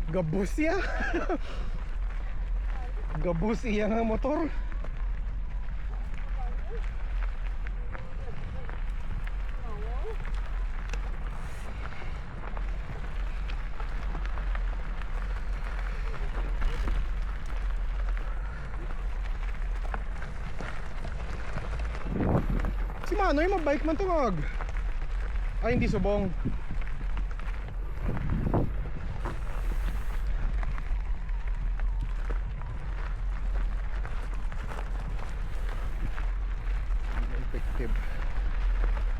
Gabus ya. Gabus iya nga motor. Si Manoy mabike man tungog. Ay hindi subong. Effective.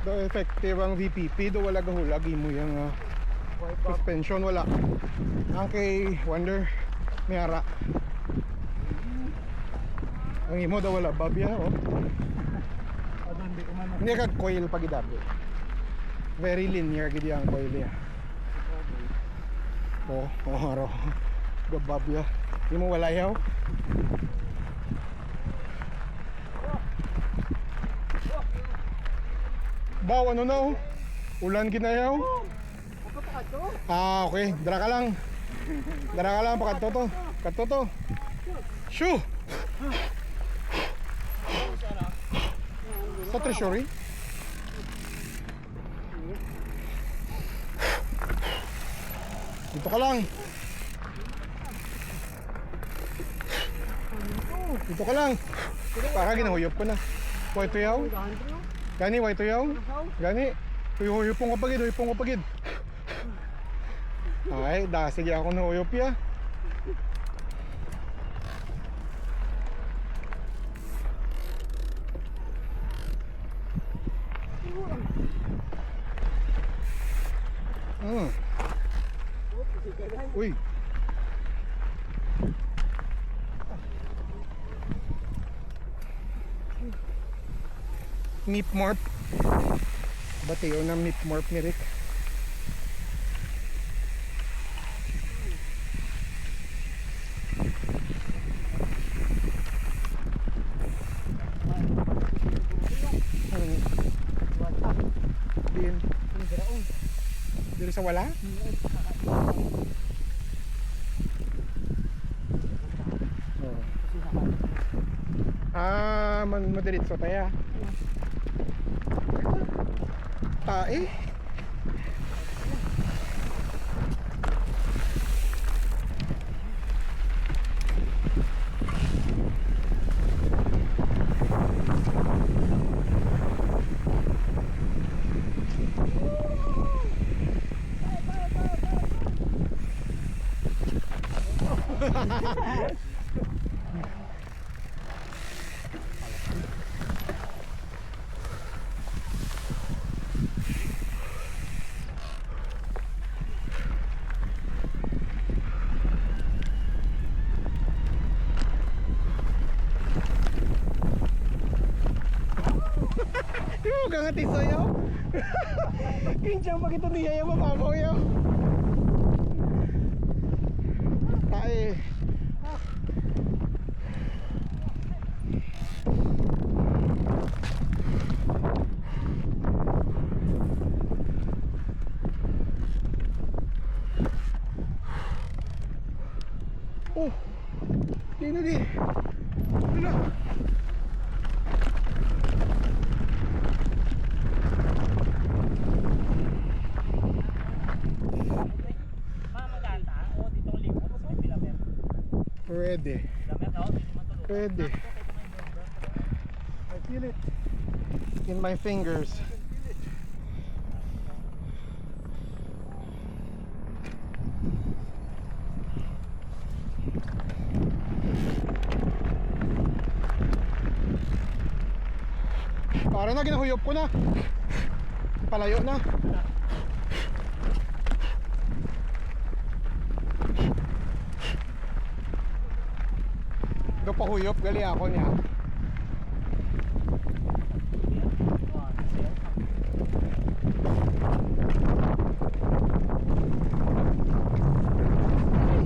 Do effective ang VPP do wala gahulag mo yung suspension wala. Ang kay Wonder Miara. Ang imo daw wala babya oh. Hindi ka coil pag idabi. Very linear gid ang coil niya. Oh, aro. Gababya. Imo wala yaw. Baw ano na oh? Ulan ginayaw. Ah, okay. Dara ka lang. Dara ka lang pakadto to. Kadto to. Shoo. Sa treasury. Dito ka lang. Dito ka lang. Para ginahuyop ko na. White to yaw. Gani, white to yaw. Gani. Huyop pong kapagid, huyop pong kapagid. Ay, sige ako na huyop ya. Uy. Meep morp. Batiyo na meep morp ni Rick. Dili sa wala? Madiritso tayo. Tae. Gangat iso yaw. Kinjang pag ito niya yung mapamaw yaw. Tae. Oh, di na di. Ano na? Pwede. Pwede. I feel it in my fingers. Para na ginahuyop ko na. Palayo na. Do pahuyop gali ako niya.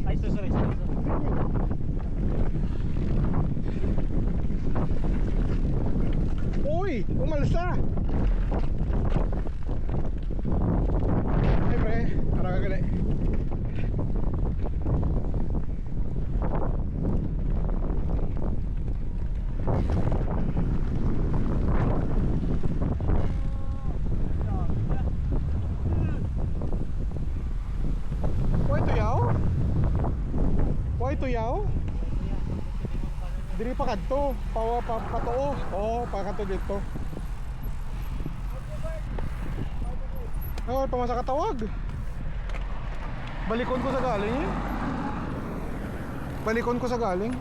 Ay, sorry. Uy, umalsa. Ay pre, para ka gali. ito yaw. Diri pa kadto, patoo. Oo, pa kadto dito. Oh, pamasa katawag. Balikon ko sa galing eh. Balikon ko sa galing.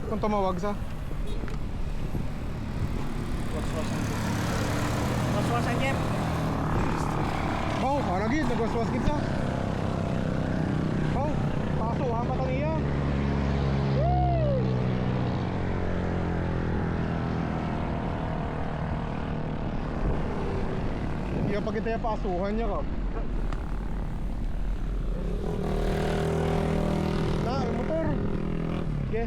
Kung tumawag sa. Waswasan Jeff. Bao, haragid, nagwaswas gid sa. Bao, paso ha mata niya. Iya pa kita pasuhan niya kap. Na, ang motor. Okay.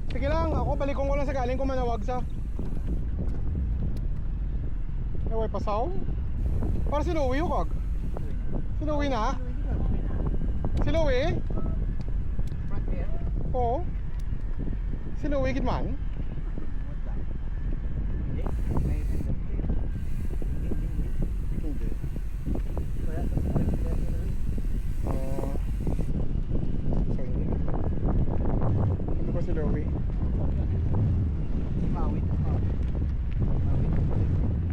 Sige lang, ako balikon ko lang sa galing ko manawag sa. Ewan pasaw. Para si Louie yung kag. Si Louie na? Si Louie? Oo. Si Louie gid man. Hindi. So hindi na. Ano ba si Louie?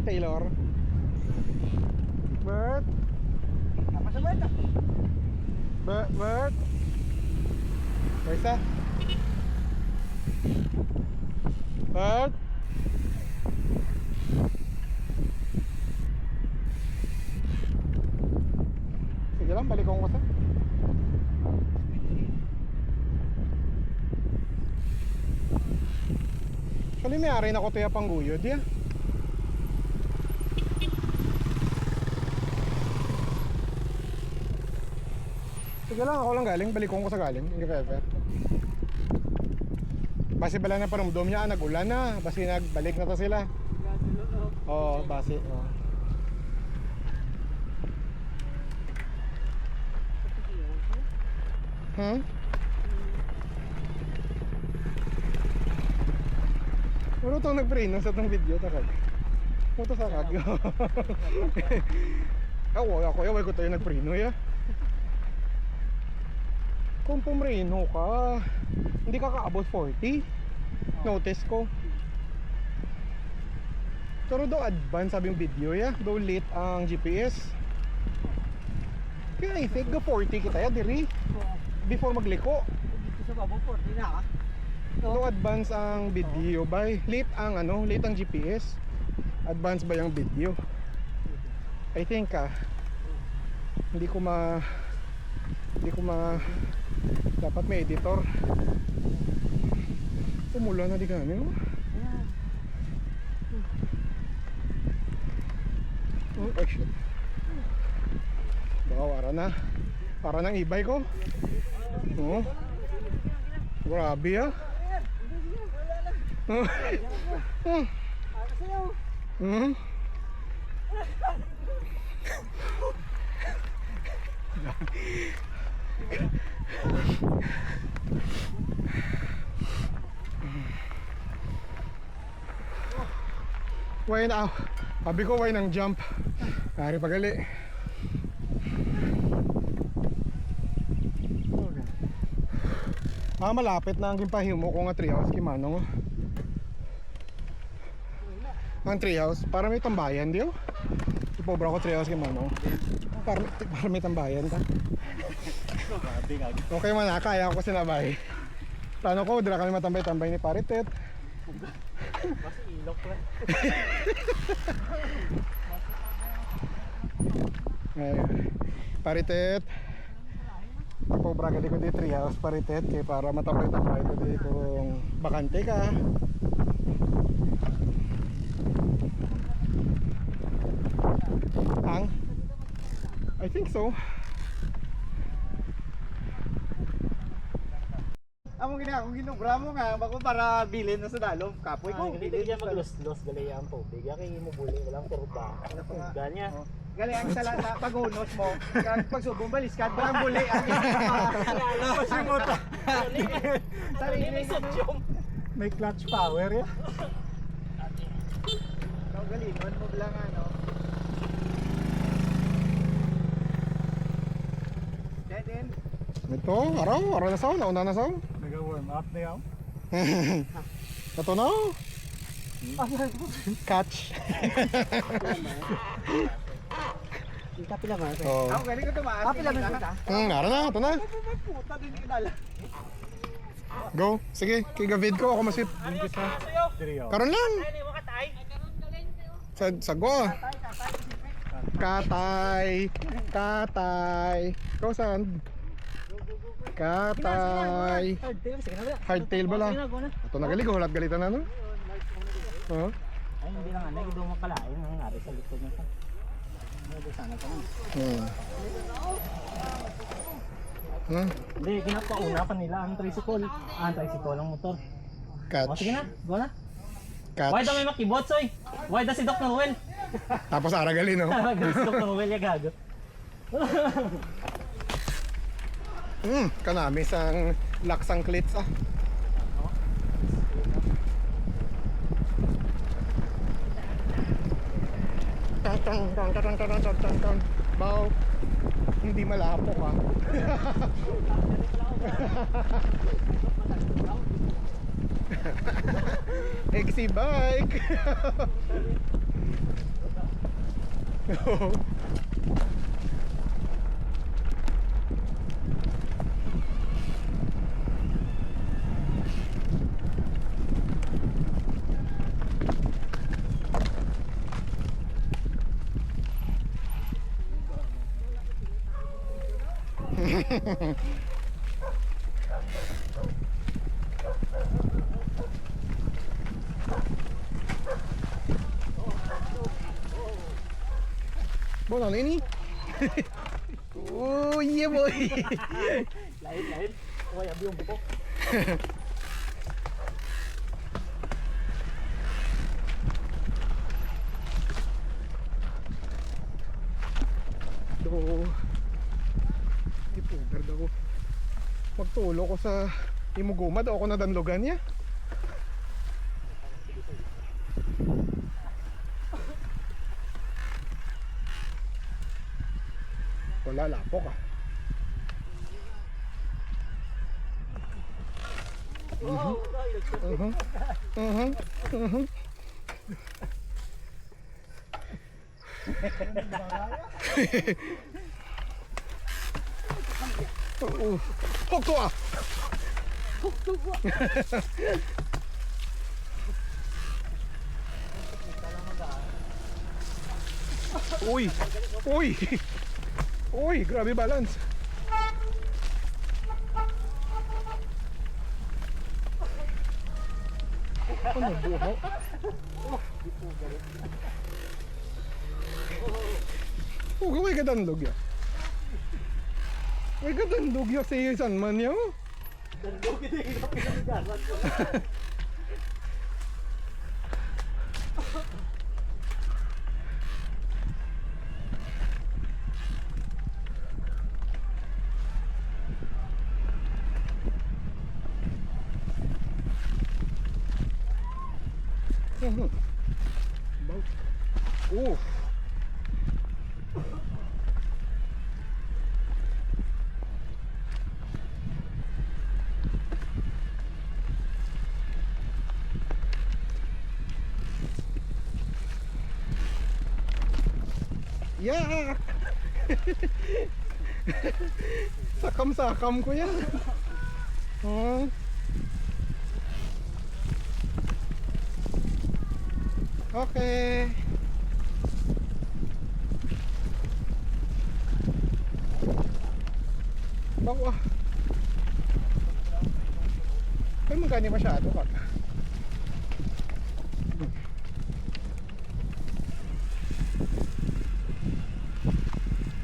Taylor. Bert. Bert. Kaisa? Bert. Sige lang, balikon ko sa. Actually, may ari na ko tuya pangguyod ya. Sige lang, ako lang galing, balikon ko sa galing. Hindi ever. Base bala na paramdom niya, nag-ulan na. Base nagbalik na to sila. Oo, base. Oo. Hmm? Ano itong nagpreno sa itong video? Takag. Ano ito sa kag? Ako ko tayo nagpreno ya. Kung pumreno ka, hindi ka kaabot 40. Notice ko. Pero daw advance sabi yung video ya. Daw late ang GPS. Kaya I think ga 40 kita ya diri. Before magliko. Dito sa babo 40 na ka. Daw advance ang video by late ang late ang GPS. Advance ba yung video? I think hindi ko ma dapat may editor. Umula na di kami no? Oh, ay shit. Baka para ng ibay ko. Oh. Grabe ah. Why na? Sabi ko why nang jump. Ari pagali. Malapit na ang gimpahimo ko nga treehouse kimanong. Ang treehouse para may tambayan diyo. Ipobra ko treehouse kimanong. Para may tambayan ta. Okay man kaya ko sinabay. Plano ko dira kami matambay-tambay ni Paritet. Mas ilok lang. Paritet. Ipobra ka di ko di treehouse Paritet kay para matambay-tambay ko di kung bakante ka. I think so. Amo gina kung ginubra mo nga bako para bilin na sa dalom. Kapoy ko. Hindi ka mag-los-los gali ang tubig. Kaya mo buli, walang kurba. Ganyan. Gali ang sala na pag-unos mo. Kag pagsubong balis kad walang buli ang pasimot. Sarili sodyum. May clutch power ya. Ikaw galingon mo lang ano. Then Ito, araw na saw, nauna na saw. Nag-warm up na yan. Ito na. Catch. Kapila man. Oh. ako galing ko tumaas. Kapila man ta. Nara na, ito na. Puta din kinala. Go. Sige, kigavid ko ako masip. Karon lang. Sagwa. Katay. Ikaw saan? Katay. Hardtail bala. Ito nagalig, hulat galitan na no? Oh. Ay, hindi lang ano, hindi mo pala. Ayun ang nangyari sa likod nito. Ano sana ka na? Hindi, ginapauna pa nila ang tricycle. Ang tricycle ang motor. O, Catch. sige na, go na. Why daw Catch. may makibot, soy? Why daw si Dr. Noel? Tapos aragali no? Si Dr. Noel ya gago. Kanami sang laksang klits ah. Tang. Bao. Hindi malapok ah. Exi bike. Bon, ano ini? Oh, yeah boy. Lain. Uy, abi yung buko. So, ipugar daw ko. Magtulo ko sa imuguma daw ako nadanlogan niya. Wala, lapok ah. Hok to ah. Uy, grabe balance. Ano buho? Oh, gaway ka dandog ya. May gadandog ya sa isan man ya. Oh. Yeah. Sakam-sakam ko yan. Okay. Bawa. Ay, magkani masyado ka.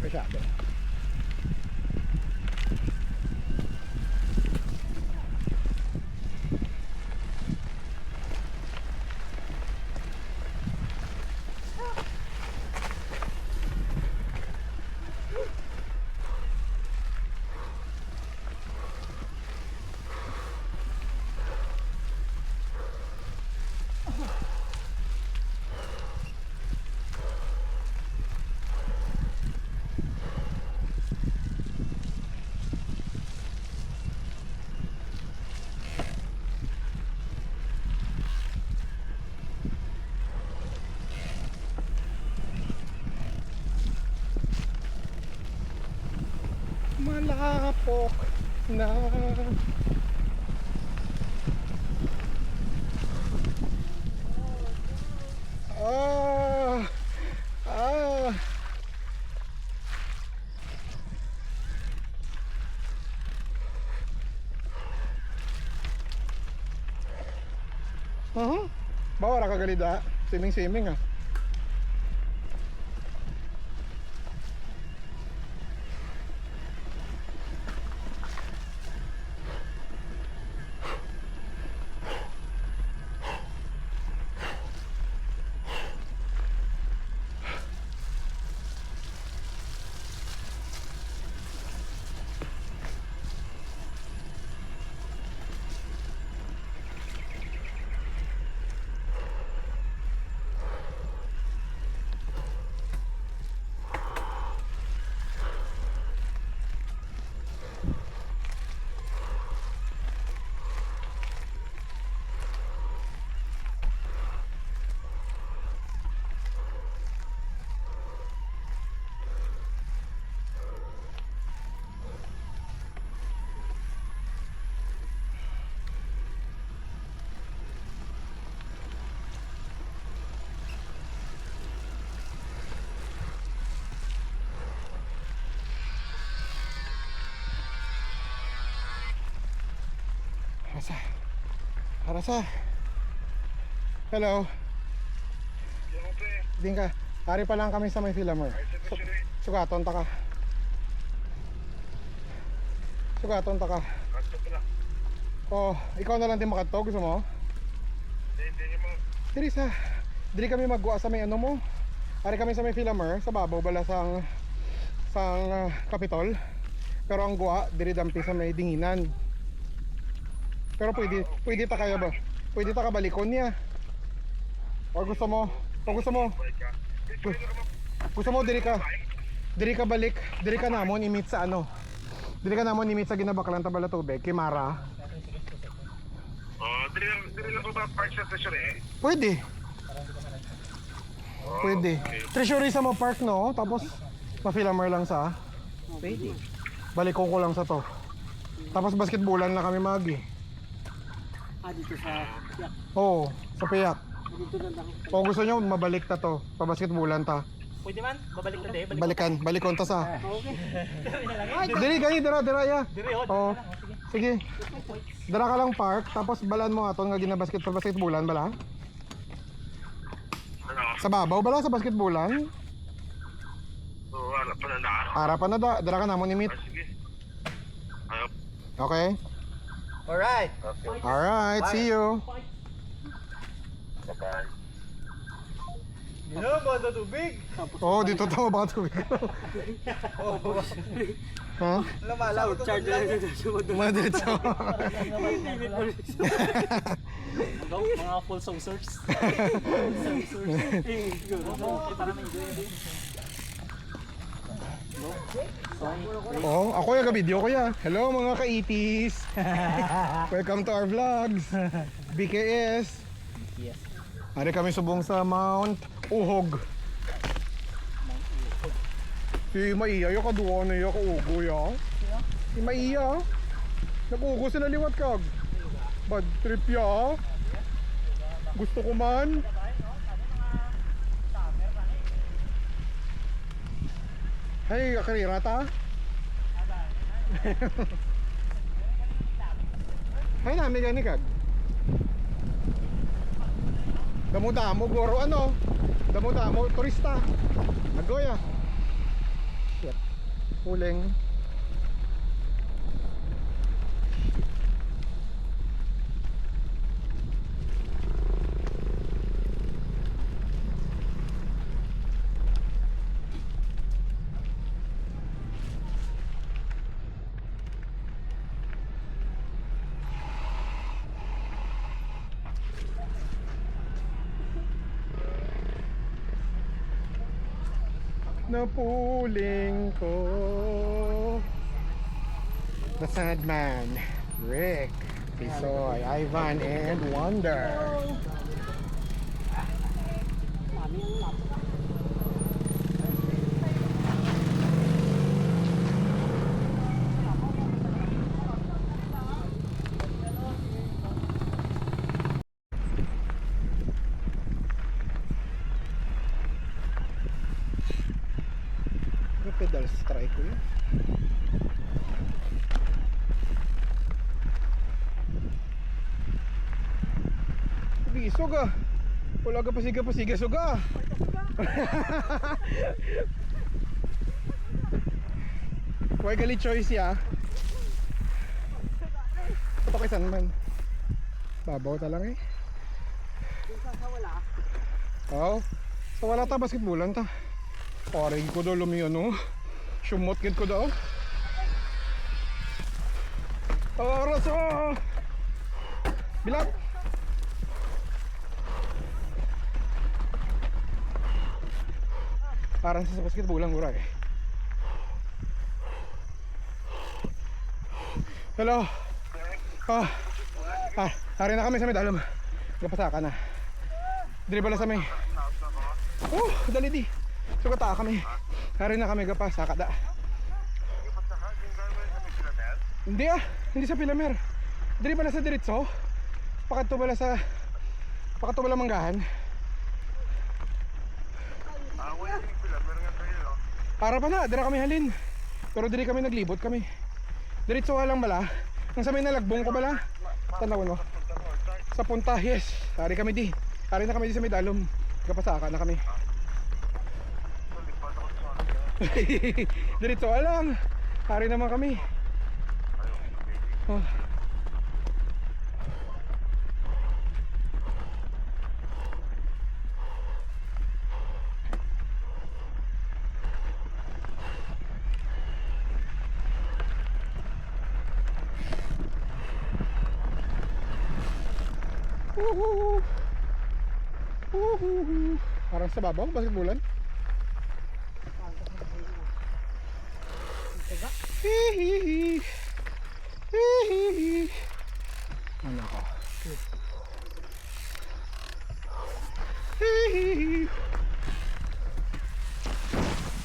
Masyado. na. Ah, ah. Bawa ra kagalida, swimming ah. Arasa. Hello. Ding ka. Ari pa lang kami sa may Philamer. Sugaton ta ka. Sugaton ta ka. Oh, ikaw na lang din makadto, gusto mo? Diri sa. Diri kami magwa sa may ano mo. Ari kami sa may Philamer, sa babaw bala sang Capitol. Pero ang guwa diri dampi sa may Dinginan. Pero pwede ta kaya ba? Pwede ta ka balikon niya. O gusto mo diri ka balik, diri ka namon imit sa ano. Diri ka namon imit sa ginabaklan ta bala tubig kay Mara. Oh, diri lang ba park sa station eh? Pwede. Pwede. Treasury sa mo park no, tapos ma-Philamer lang sa. Pwede. Balikon ko lang sa to. Tapos basketballan lang kami magi. Dito sa Piak. Oo, sa Piyak. Dito na lang. Kung gusto nyo, mabalik ta to. Pabasketballan ta. Pwede man, babalik na din. Balikon ta sa. Okay. Diri gani, dira ya. Dire ho, Oo. Sige. Dara ka lang park, tapos balan mo aton nga basketballan bala. Ano? Sa babaw bala sa basketballan. Oo, wala pa na na. Ara pa na da, dara ka namon ni meet. Sige. Ano? Okay? Alright. Alright, see you. Bye-bye. Banda tubig. Oh, dito tayo baka tubig. Ha? Lumalaw. Charge na dito. Madiretso. Mga full saucers. Para may enjoy. Oh, ako yung video ko ya. Hello mga ka-itis. Welcome to our vlogs. BKS. Yes. Ari kami subong sa Mount Uhog. Si Maiya yung kaduwa na yung kaugo ya. Si Maiya. Nag-ugo sila liwat kag. Bad trip ya. Gusto ko man. Hey, karira ta. Hay na, may gani kag. Damo-damo, goro ano? Damo-damo, turista. Agoya. Shit. Huling. Napuling ko. The Sandman, Rick, Tisoy, Ivan, and Wonder. First try ko yun. Bisog ah. Wala ka pasiga suga. Why gali choice ya? Ito kay man. Babaw ta lang eh. Oo. So wala ta basketballan ta. Paring ko daw lumiyon no. Sumot gid ko daw. Oras oh. Bilang. Parang sa basketballan gura eh. Hello. Hari na kami sa Medalom. Napasaka na. Dili bala sa may. Dali di. Sugata kami. Hari na kami gapasaka da. Hindi hindi sa Pilamer. Dili bala sa diretso. Pakato bala manggahan. Para pa na, dira kami halin. Pero diri kami naglibot kami. Diretso lang bala. Ang sa may nalagbong ko bala. Tanaw no. Sa punta, yes. Hari kami di. Hari na kami di sa Medalom. Kapasaka na kami. Diretso lang. Hari naman kami. Oh. Parang sa babaw, basketballan. Ano ko?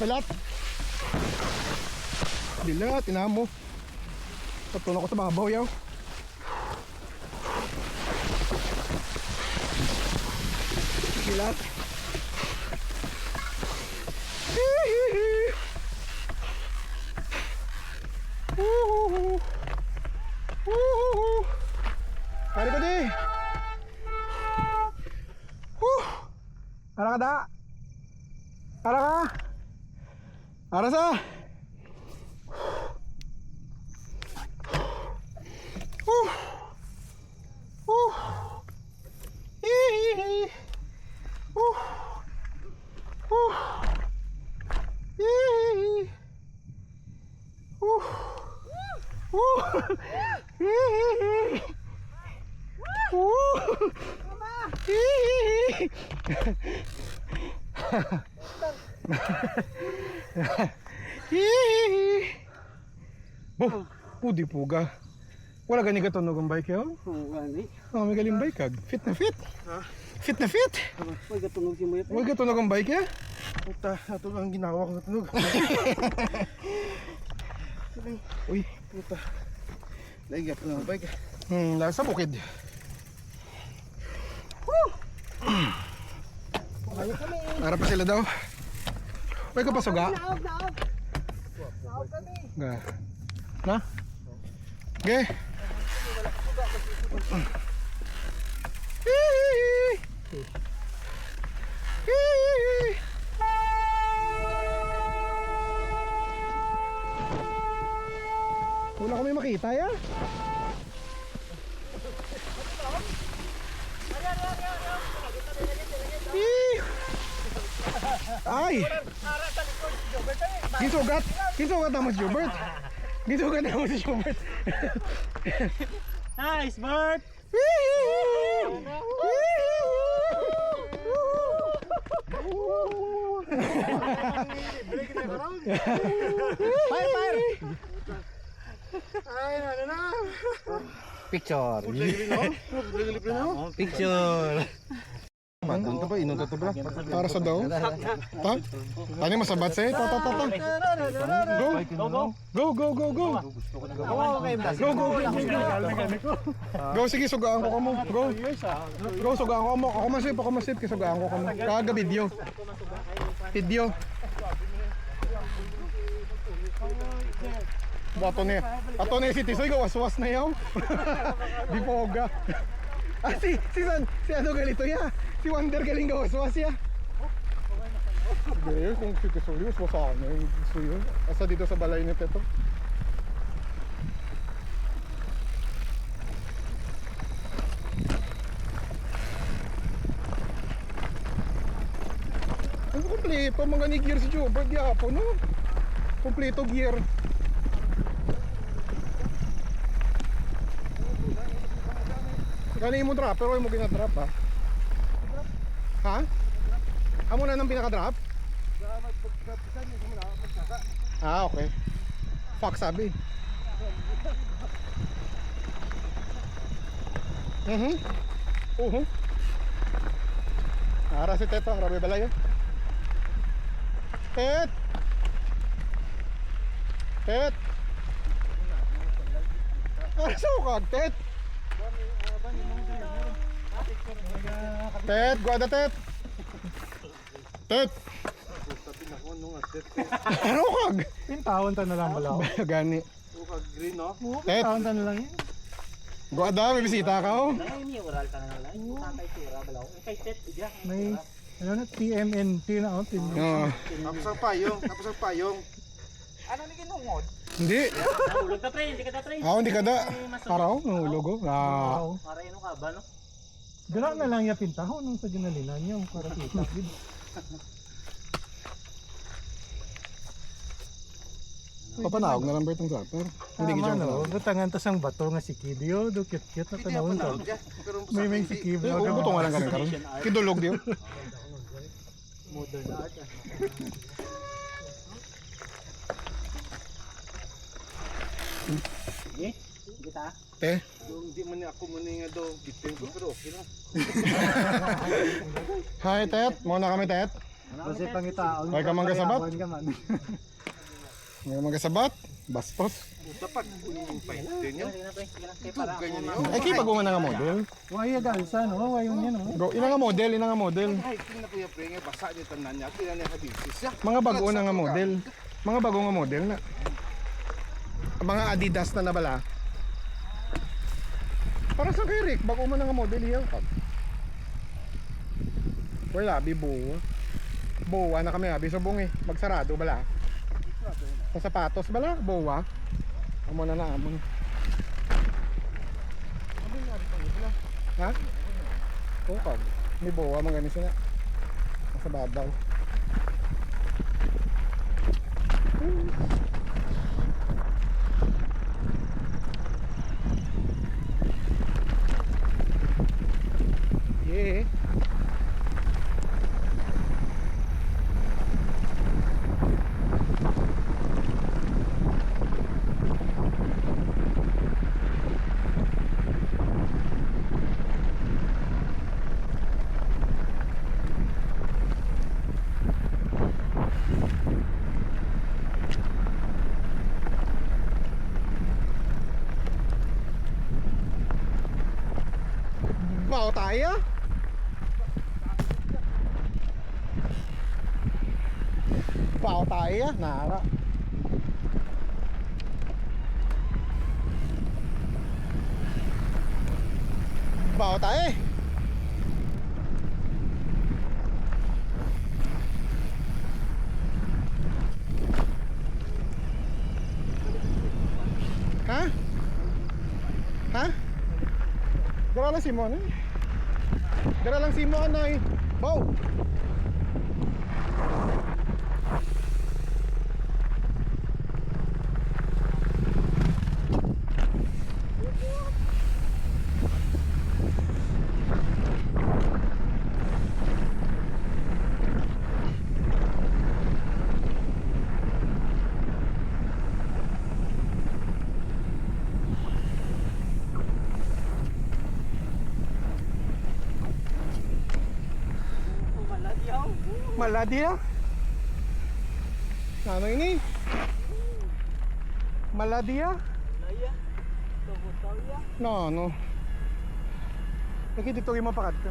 Balat. Dilat, inamo. Patuno ko sa babaw yaw. Dilat. Hari ko di. Ara ka da. Ara ka. Ara sa. Pudi puga. Wala gani ka tunog ang bike yaw? Oo, gani. May galing bike kag. Fit na fit. Fit na fit. Huwag ka tunog si Mayat. Wala ka tunog ang bike ya? Puta, ito ang ginawa ko na tunog. Uy, Puta. Lagyan ko ng bike. nasa bukid. Para pa sila daw. May ka pa suga? Naog kami. Ga. Na? Ge. Wala kami makita ya. Ay! Gisugat! Gisugat naman si Jobert! Gisugat naman si Jobert! Nice, Bert! Fire! Ay, na. Picture! Picture! Manto pa, inunta to ba? Para sa daw? Ta? Tani masabat sa'yo? Ta. Go! Go! Go, sige, sugaan ko kamo. Go! Go, sugaan ko kamo. Ako masip, sugaan ko kamo. Kaga video. Ato ni si Tisoy waswas na yaw. Di poga. Si ano galito ya? Si Wonder galing waswas ya. Hindi, kung si Tisoy waswas ako na yung gusto yun. Asa dito sa balay ni Teto. Ang kompleto, mga ni gear si Jobert yapon, no? Kompleto gear. Gani mo drop, pero huwag mo gina-drop ha? Ha? Amo na nang pinaka-drop? Ah, okay. Fuck sabi. Ara si Teto, rabi balay. Tet! Tet! Ara sa ukag, Tet! Tet, guada Tet! Tet! Ano ukag? Pintahon ta na lang balaw. Gani. Green, no? Tet! Pintahon ta na lang yan. Guada, may bisita ka oh. May ano na TMNT na oh. Oo. Tapos ang payong. Ano ni ginungod? Hindi. Nahulog ka pre, hindi ka da pre. Hindi ka da. Araw, nahulog oh. Para yun ka ba no? Gala na lang ya pintahon nung sa ginalinan niyo para kita gid. Papanawag na lang ba itong zapper? Hindi Tama ka no, butangan ta sang bato nga si Kidio, do cute na tanawon ta. May si Kidio. Buto nga lang ka karon. Kidulog diyo. Modern art. Eh, kita. Te. Hindi man ako muna nga daw bitin ko pero okay na. Hi Tet, muna kami Tet. Kasi pangitaon. Ay ka man kasabat? Ka man. Ngayon magasabat, bastos. Dapat yung paitin nyo. Ganyan nyo. Ay kaya pag nga model. Waya galsa no, wayon yan no. Go, ina nga model. Ay, tingnan na kuya pre nga basa niyo tanan niya. Tingnan niya kabisis siya. Mga bago na nga model. Mga bago nga model na. Mga Adidas na nabala. Para sa kay Rick, bago man nga model hiyaw ka. Wala, bibuwa. Buwa na kami abi subong eh. Magsarado bala. Sa sapatos bala, buwa. Amo na amon. Ha? Oo kag. May buwa mga ganito na. Sa babaw. Yeah. Bao tayo? Bao tayo? Nara. Bao tayo? Ha? Ha? Dara lang si Mo ano? Dara lang si Mo ano eh. Bow! Maladi ya? Ano ini? Maladi ya? No, no. Lagi dito yung mapakat ko.